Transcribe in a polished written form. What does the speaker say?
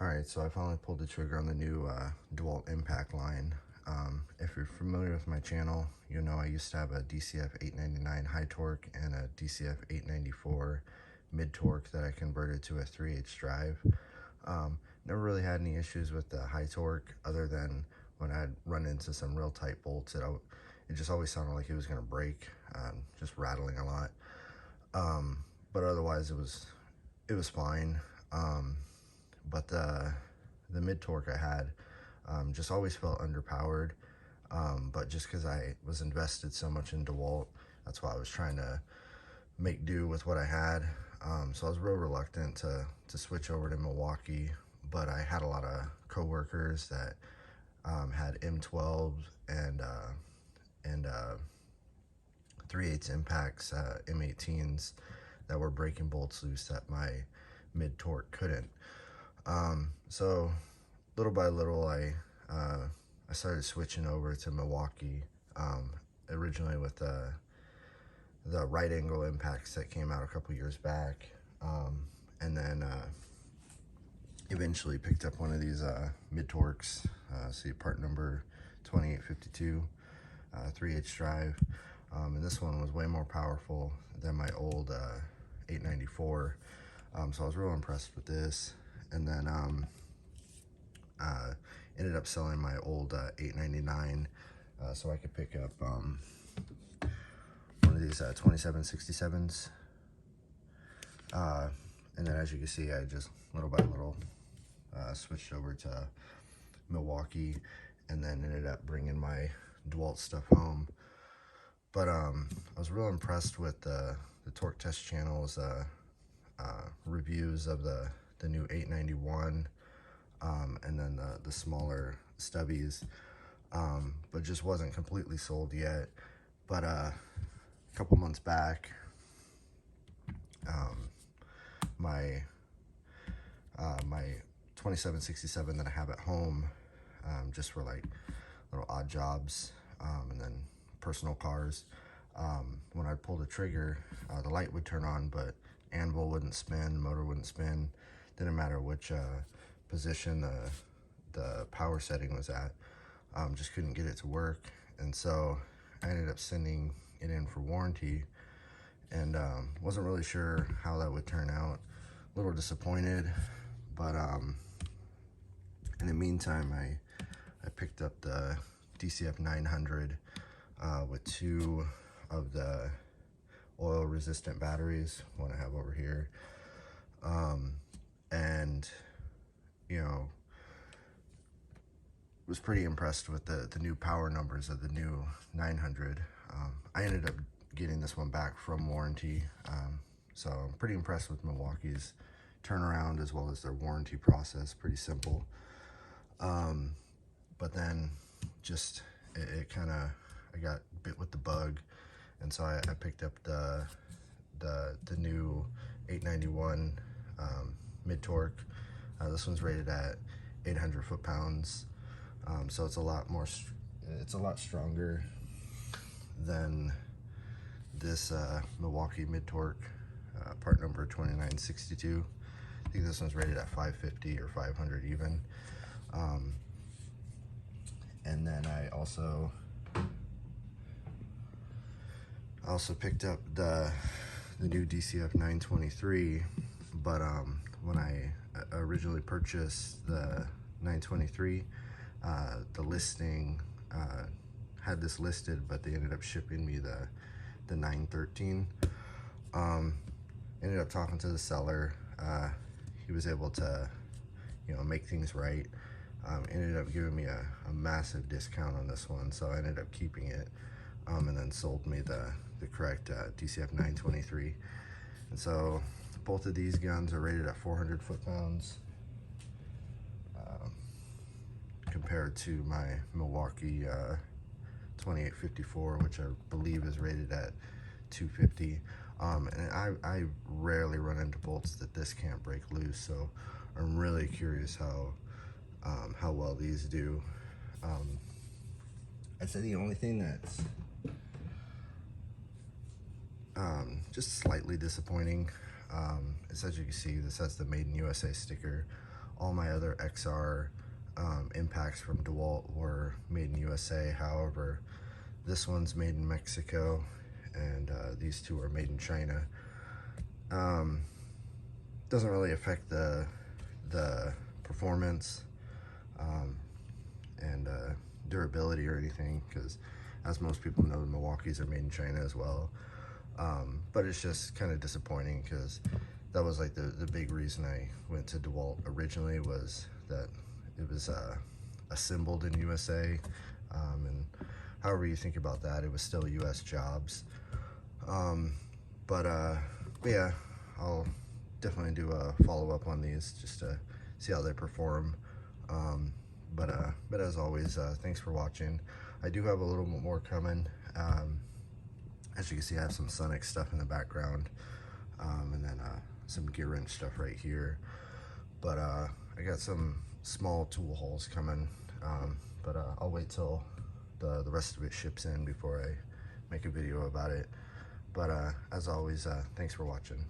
Alright, so I finally pulled the trigger on the new dewalt impact line. If you're familiar with my channel, you know I used to have a DCF 899 high torque and a DCF 894 mid torque that I converted to a 3/8 drive. Never really had any issues with the high torque other than when I'd run into some real tight bolts. It just always sounded like it was going to break, just rattling a lot. But otherwise it was fine. But the mid torque I had just always felt underpowered. But just because I was invested so much in dewalt, that's why I was trying to make do with what I had. So I was real reluctant to switch over to Milwaukee, but I had a lot of coworkers that had M12 and 3/8 impacts, M18s that were breaking bolts loose that my mid torque couldn't. So little by little, I started switching over to Milwaukee, originally with the right angle impacts that came out a couple years back, and then eventually picked up one of these mid torques. See part number 2852, 3/8 drive, and this one was way more powerful than my old 894. So I was real impressed with this, and then ended up selling my old 899 so I could pick up one of these 2767s. And then as you can see, I just little by little switched over to Milwaukee, and then ended up bringing my dewalt stuff home. But I was real impressed with the Torque Test channel's reviews of the new 891, and then the smaller stubbies, but just wasn't completely sold yet. But a couple months back, my 2767 that I have at home, just for like little odd jobs, and then personal cars, when I'd pull the trigger, the light would turn on, but anvil wouldn't spin, motor wouldn't spin. Didn't matter which position the power setting was at. Just couldn't get it to work, and so I ended up sending it in for warranty, and wasn't really sure how that would turn out. A little disappointed, but in the meantime, I picked up the DCF 900 with two of the oil resistant batteries, one I have over here, and you know, was pretty impressed with the new power numbers of the new 900. I ended up getting this one back from warranty, so I'm pretty impressed with Milwaukee's turnaround as well as their warranty process. Pretty simple, but then just it kind of, I got bit with the bug, and so I picked up the new 891 mid torque. This one's rated at 800 foot-pounds, so it's a lot stronger than this Milwaukee mid torque, part number 2962. I think this one's rated at 550 or 500 even. And then I also picked up the new DCF 923, but when I originally purchased the 923, the listing had this listed, but they ended up shipping me the 913. Ended up talking to the seller. He was able to, make things right. Ended up giving me a massive discount on this one, so I ended up keeping it, and then sold me the correct DCF 923. And so both of these guns are rated at 400 foot-pounds, compared to my Milwaukee 2854, which I believe is rated at 250. And I rarely run into bolts that this can't break loose, so I'm really curious how well these do. I'd say the only thing that's just slightly disappointing is, as you can see, this has the Made in USA sticker all my other XR impacts from DeWalt were made in USA. However, this one's made in Mexico, and these two are made in China. Doesn't really affect the performance and durability or anything, because as most people know, the Milwaukees are made in China as well. But it's just kind of disappointing, because that was like the big reason I went to DeWalt originally, was that it was assembled in USA, and however you think about that, it was still US jobs. But yeah, I'll definitely do a follow-up on these just to see how they perform. But as always, thanks for watching. I do have a little bit more coming. As you can see, I have some Sonic stuff in the background, and then some gear wrench stuff right here. But I got some small tool hauls coming, but I'll wait till the rest of it ships in before I make a video about it. But as always, thanks for watching.